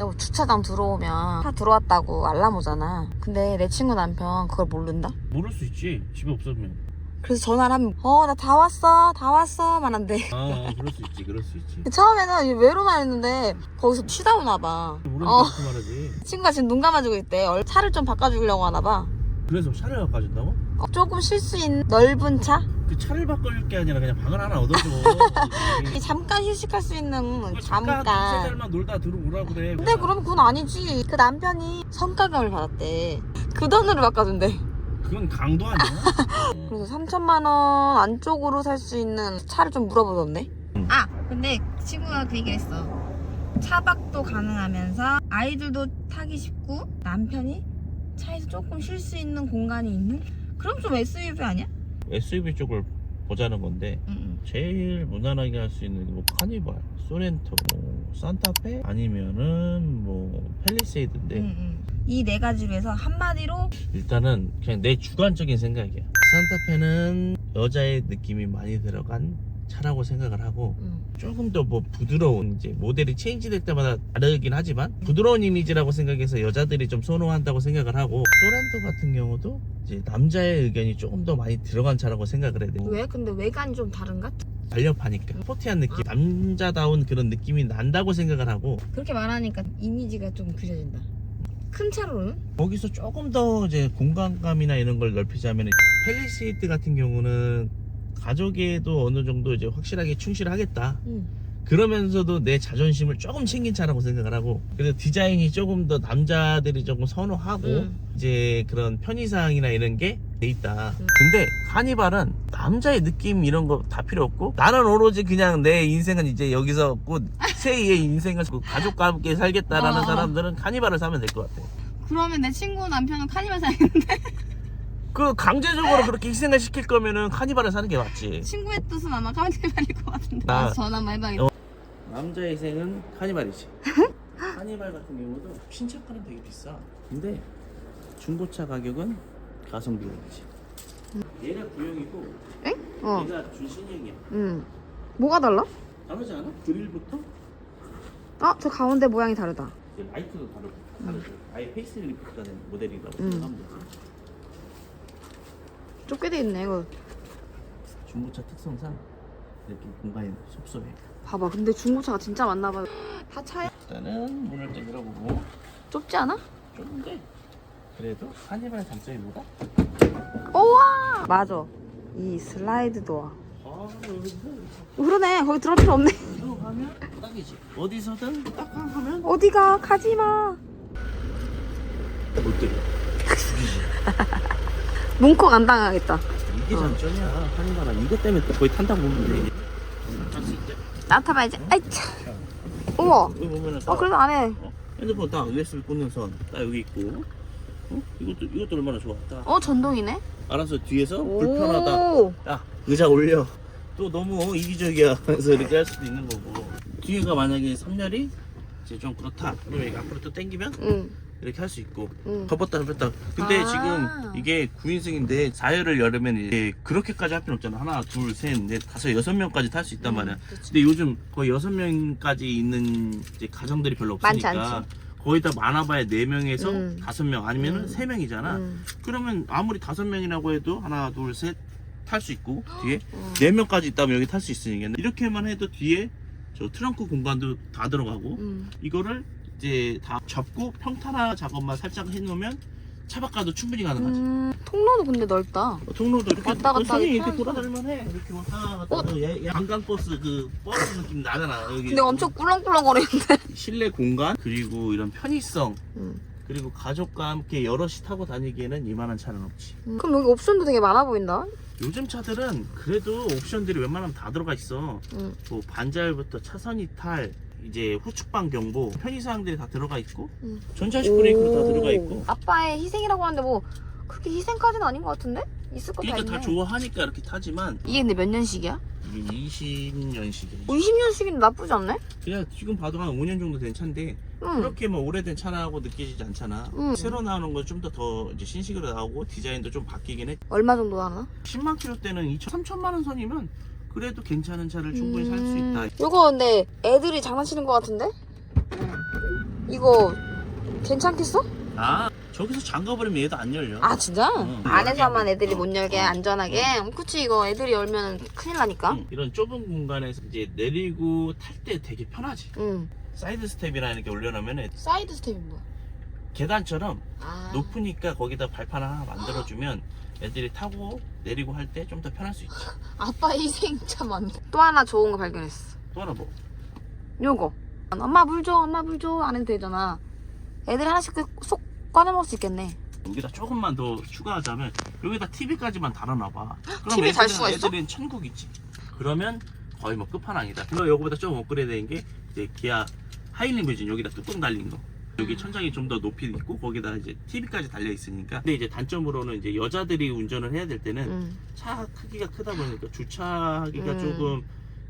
뭐 주차장 들어오면 차 들어왔다고 알람 오잖아. 근데 내 친구 남편 그걸 모른다? 모를 수 있지. 집에 없으면. 그래서 전화를 하면 나 다 왔어 만 한대. 그럴 수 있지. 그럴 수 있지. 처음에는 외로나 했는데 거기서 쉬다 오나 봐. 모르니까 그렇게 말하지. 친구가 지금 눈 감아주고 있대. 차를 좀 바꿔주려고 하나 봐. 그래서 차를 바꿔준다고? 조금 쉴 수 있는 넓은 차? 그 차를 바꿔줄 게 아니라 그냥 방을 하나 얻어줘. 잠깐 휴식할 수 있는 잠깐 두세 달만 놀다 들어오라 그래. 근데 그러면 그건 아니지. 그 남편이 성과금을 받았대. 그 돈으로 바꿔준대. 그건 강도 아니야? 그래서 3천만 원 안쪽으로 살 수 있는 차를 좀 물어보던데. 아 근데 친구가 그 얘기를 했어. 차박도 가능하면서 아이들도 타기 쉽고 남편이 차에서 조금 쉴 수 있는 공간이 있는? 그럼 좀 SUV 아니야? SUV 쪽을 보자는 건데 제일 무난하게 할 수 있는 뭐 카니발, 소렌토, 뭐 산타페 아니면은 뭐 팰리세이드인데 이 네 가지로 해서 한마디로 일단은 그냥 내 주관적인 생각이야. 산타페는 여자의 느낌이 많이 들어간 차라고 생각을 하고 조금 더 뭐 부드러운 이제 모델이 체인지될 때마다 다르긴 하지만 부드러운 이미지라고 생각해서 여자들이 좀 선호한다고 생각을 하고 소렌토 같은 경우도 이제 남자의 의견이 조금 더 많이 들어간 차라고 생각을 해야 돼. 왜? 근데 외관이 좀 다른가? 날렵하니까 스포티한 느낌, 남자다운 그런 느낌이 난다고 생각을 하고 그렇게 말하니까 이미지가 좀 그려진다. 큰 차로는? 거기서 조금 더 이제 공간감이나 이런 걸 넓히자면 팰리세이드 같은 경우는 가족에도 어느 정도 이제 확실하게 충실하겠다. 그러면서도 내 자존심을 조금 챙긴 차라고 생각을 하고 그래서 디자인이 조금 더 남자들이 조금 선호하고 이제 그런 편의사항이나 이런 게 돼 있다. 근데 카니발은 남자의 느낌 이런 거 다 필요 없고 나는 오로지 그냥 내 인생은 이제 여기서 곧 새2의 인생을 가족과 함께 살겠다라는 사람들은 카니발을 사면 될 것 같아. 그러면 내 친구 남편은 카니발 사야겠는데? 그 강제적으로 그렇게 희생을 시킬 거면은 카니발을 사는 게 맞지. 친구의 뜻은 아마 카니발일 것 같은데. 전화 한번 해봐야겠다. 남자의 희생은 카니발이지. 카니발 같은 경우도 신차가는 되게 비싸. 근데 중고차 가격은 가성비가 있지. 얘가 구형이고 엥? 얘가 준신형이야. 뭐가 달라? 다르지 않아? 그릴부터 저 가운데 모양이 다르다. 라이트도 다르고 아예 페이스리프트가 된 모델이라고 생각하면 되지. 좁게 돼 있네 이거. 중고차 특성상 이렇게 공간이 섭소해. 봐봐, 근데 중고차가 진짜 많나 봐요. 다 차야? 일단은 문을 좀 열어보고 좁지 않아? 좁은데 그래도 카니발의 장점이 뭐다? 우와! 맞아. 이 슬라이드 도어. 여기 그러네. 거기 들어갈 필요 없네. 들어가면 딱이지. 어디서든 딱 하면 어디가? 가지마. 못 들어. 문콕 안 당하겠다. 이게 장점이야. 카니발은 이것 때문에 거의 탄다고 보면 돼. 탈 수 있대. 나 타봐야지. 아이 차. 우와. 여기 보면은 그래도 안 해. 핸드폰 딱 USB 꽂는 선 딱 여기 있고. 이것도 얼마나 좋아. 딱 전동이네. 알아서 뒤에서 오. 불편하다. 야 의자 올려. 또 너무 이기적이야. 그래서 이렇게 할 수도 있는 거고. 뒤에가 만약에 3열이 이제 좀 그렇다. 그러면 이거 앞으로 또 당기면 이렇게 할 수 있고 접었다 접었다. 근데 지금 이게 9인승인데 4열을 열으면 이제 그렇게까지 할 필요 없잖아. 하나 둘 셋 넷 다섯 6명까지 탈 수 있단 말이야. 근데 요즘 거의 6명까지 있는 이제 가정들이 별로 많지 없으니까 않지. 거의 다 많아봐야 4명에서 5명 아니면은 3명이잖아. 그러면 아무리 5명이라고 해도 하나 둘 셋 탈 수 있고 뒤에 4명까지 있다면 여기 탈 수 있으니까 이렇게만 해도 뒤에 저 트렁크 공간도 다 들어가고 이거를 이제 다 접고 평탄화 작업만 살짝 해놓으면 차박 가도 충분히 가능하지. 통로도 근데 넓다. 통로도 이렇게 왔다 갔다 손이 하기 이렇게 편하다. 돌아다닐만해. 이렇게 왔다 갔다. 관광버스 그 버스 느낌 나잖아. 여기 근데 엄청 꿀렁꿀렁거리는데. 실내 공간 그리고 이런 편의성 그리고 가족과 함께 여럿이 타고 다니기에는 이만한 차는 없지. 그럼 여기 옵션도 되게 많아 보인다. 요즘 차들은 그래도 옵션들이 웬만하면 다 들어가 있어. 뭐 반자율부터 차선 이탈, 이제 후측방 경보, 편의사항들이 다 들어가 있고 전자식 브레이크도 다 들어가 있고. 아빠의 희생이라고 하는데 뭐 그렇게 희생까지는 아닌 것 같은데? 있을 거 다 그러니까 있네. 다 좋아하니까 이렇게 타지만 이게 근데 몇 년식이야? 이게 20년식이야. 20년식인데 나쁘지 않네? 그냥 지금 봐도 한 5년 정도 된 차인데 그렇게 뭐 오래된 차라고 느끼지 않잖아. 새로 나오는 건 좀 더 이제 신식으로 나오고 디자인도 좀 바뀌긴 해. 얼마 정도 하나? 10만 킬로대는 3천만 원 선이면 그래도 괜찮은 차를 충분히 살 수 있다. 이거 근데 애들이 장난치는 것 같은데? 이거 괜찮겠어? 아 저기서 잠가버리면 얘도 안 열려. 아 진짜? 응. 안에서만 애들이 못 열게 안전하게? 그치 이거 애들이 열면 큰일 나니까. 응, 이런 좁은 공간에서 이제 내리고 탈 때 되게 편하지. 응. 사이드 스텝이라는 게 올려놓으면 사이드 스텝이 뭐야? 계단처럼 아. 높으니까 거기다 발판 하나 만들어주면 애들이 타고 내리고 할 때 좀 더 편할 수 있지. 아빠 희생 참 많다. 또 하나 좋은 거 발견했어. 또 하나 뭐? 요거. 엄마 물 줘, 엄마 물 줘. 안 해도 되잖아. 애들이 하나씩 쏙 꺼내 먹을 수 있겠네. 여기다 조금만 더 추가하자면 여기다 TV까지만 달아놔봐. 그럼 TV 달 수가 있어? 애들은 천국 있지. 그러면 거의 뭐 끝판왕이다. 그리고 요거보다 조금 업그레이드된 게 이제 기아 하이리무진 여기다 뚜껑 달린 거. 여기 천장이 좀 더 높이 있고 거기다 이제 TV까지 달려 있으니까. 근데 이제 단점으로는 이제 여자들이 운전을 해야 될 때는 차 크기가 크다 보니까 주차하기가 조금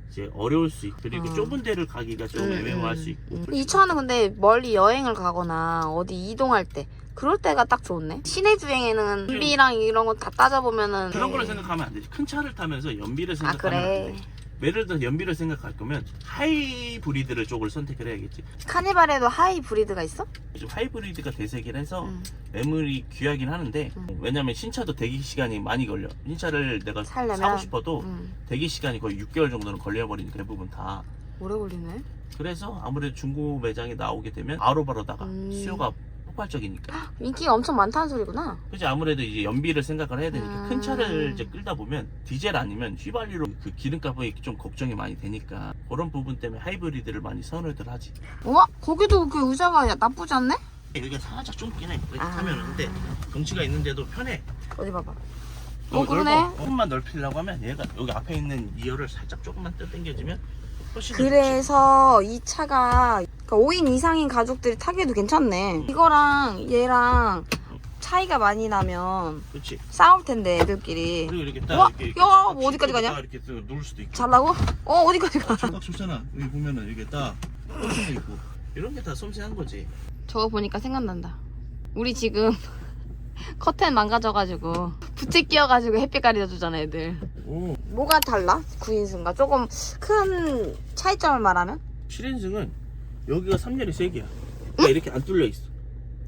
이제 어려울 수 있고 그리고 좁은 데를 가기가 좀 애매모할 수 있고. 이 차는 근데 멀리 여행을 가거나 어디 이동할 때 그럴 때가 딱 좋네. 시내 주행에는 연비랑 이런 거 다 따져보면은 그런 거를 생각하면 안 되지. 큰 차를 타면서 연비를 아 생각하면 안 그래. 돼. 예를 들어 연비를 생각할 거면 하이브리드를 쪽을 선택을 해야겠지. 카니발에도 하이브리드가 있어? 요즘 하이브리드가 대세긴 해서 매물이 귀하긴 하는데 왜냐면 신차도 대기 시간이 많이 걸려. 신차를 내가 살려면? 사고 싶어도 대기 시간이 거의 6개월 정도는 걸려버리니까 대부분 다. 오래 걸리네. 그래서 아무래도 중고 매장에 나오게 되면 바로바로다가 수요가 폭발적이니까. 인기가 엄청 많다는 소리구나. 그치. 아무래도 이제 연비를 생각을 해야 되니까 큰 차를 이제 끌다 보면 디젤 아니면 휘발유로 그 기름값이 좀 걱정이 많이 되니까 그런 부분 때문에 하이브리드를 많이 선호들 하지. 우와 거기도 그 의자가 나쁘지 않네? 여기가 살짝 좁긴 해. 이렇게 아. 타면은. 근데 덩치가 있는데도 편해. 어디 봐봐. 너무 그러네. 넓어. 조금만 넓히려고 하면 얘가 여기 앞에 있는 이어를 살짝 조금만 당겨주면 훨씬 더 그래서 이 차가 그러니까 5인 이상인 가족들이 타기에도 괜찮네. 이거랑 얘랑 차이가 많이 나면 좋지. 그렇지. 싸울 텐데 애들끼리. 그리고 이렇게 우와, 딱 이렇게 야, 딱 뭐 어디까지 가냐? 딱 이렇게 누를 수도 있고. 잘라고? 어디까지 가? 딱 좋잖아. 여기 보면은 이게 딱 꽂혀 있고 이런 게 다 섬세한 거지. 저거 보니까 생각난다. 우리 지금 커튼 망가져가지고 부채 끼워가지고 햇빛 가려주잖아 애들. 오. 뭐가 달라? 9인승과 조금 큰 차이점을 말하면? 7인승은 여기가 3열이 3개야. 그러니까 이렇게 안 뚫려 있어.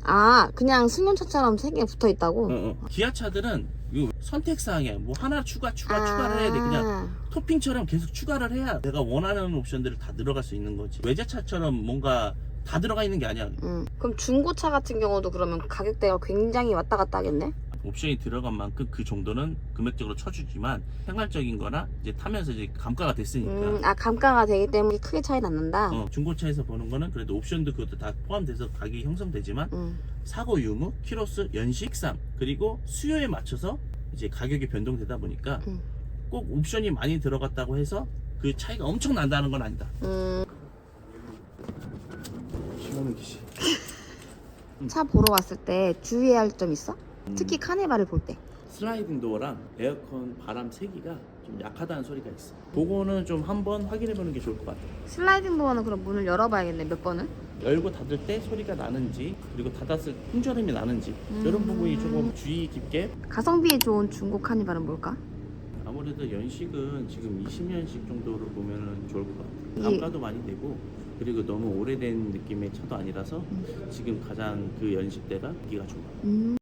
아 그냥 승용차처럼 3개 붙어있다고? 기아차들은 이 선택사항이야. 뭐 하나 추가를 해야 돼. 그냥 토핑처럼 계속 추가를 해야 내가 원하는 옵션들을 다 들어갈 수 있는 거지. 외제차처럼 뭔가 다 들어가 있는 게 아니야. 그럼 중고차 같은 경우도 그러면 가격대가 굉장히 왔다 갔다 하겠네? 옵션이 들어간 만큼 그 정도는 금액적으로 쳐주지만 생활적인 거나 이제 타면서 이제 감가가 됐으니까. 아 감가가 되기 때문에 크게 차이 났는다? 중고차에서 보는 거는 그래도 옵션도 그것도 다 포함돼서 가격이 형성되지만 사고 유무, 키로수, 연식, 쌈 그리고 수요에 맞춰서 이제 가격이 변동되다 보니까 꼭 옵션이 많이 들어갔다고 해서 그 차이가 엄청 난다는 건 아니다. 시원한 기시. 차 보러 왔을 때 주의해야 할 점 있어? 특히 카니발을 볼 때. 슬라이딩 도어랑 에어컨 바람 세기가 좀 약하다는 소리가 있어. 그거는 좀 한번 확인해 보는 게 좋을 것 같아. 슬라이딩 도어는 그럼 문을 열어봐야겠네 몇 번은? 열고 닫을 때 소리가 나는지 그리고 닫았을 때 풍절음이 나는지 이런 부분이 조금 주의 깊게. 가성비에 좋은 중고 카니발은 뭘까? 아무래도 연식은 지금 20년식 정도로 보면 좋을 것 같아요. 예. 감가도 많이 되고 그리고 너무 오래된 느낌의 차도 아니라서 지금 가장 그 연식대가 인기가 좋아.